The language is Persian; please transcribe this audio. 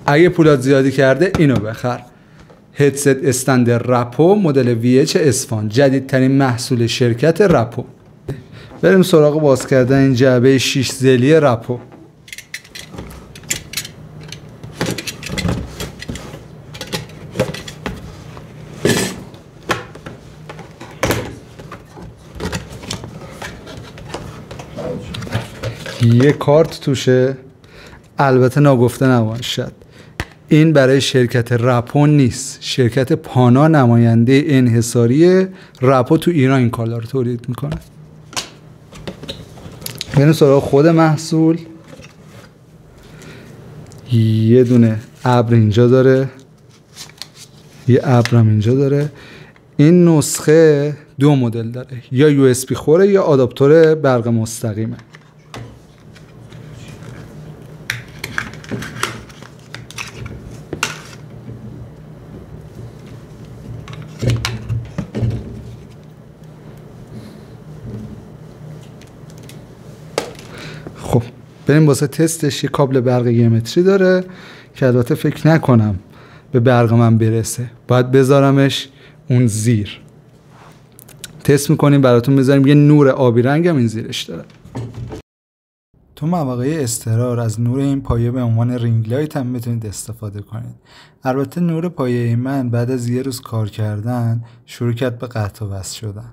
اگه پولات زیادی کرده اینو بخر. هدست استند رپو مدل VH اصفهان، جدیدترین محصول شرکت رپو. بریم سراغ باز کردن این جعبه 6 ضلعی رپو. یه کارت توشه، البته ناگفته نباشد این برای شرکت رپو نیست. شرکت پانا نماینده انحصاری رپو تو ایران این کالا رو تولید میکنه. بریم سراغ خود محصول. یه دونه ابر اینجا داره، یه ابرم اینجا داره. این نسخه 2 مدل داره، یا USB خوره یا آداپتور برق مستقیمه. خب بریم واسه تستش. یه کابل برق گیومتری داره که البته فکر نکنم به برق من برسه، باید بذارمش اون زیر. تست میکنیم براتون، بذاریم. یه نور آبی رنگ هم این زیرش داره. تو مواقع اضطرار از نور این پایه به عنوان رینگ لایت هم میتونید استفاده کنید. البته نور پایه من بعد از یه روز کار کردن شروع کرد به قطع و وصل شدن.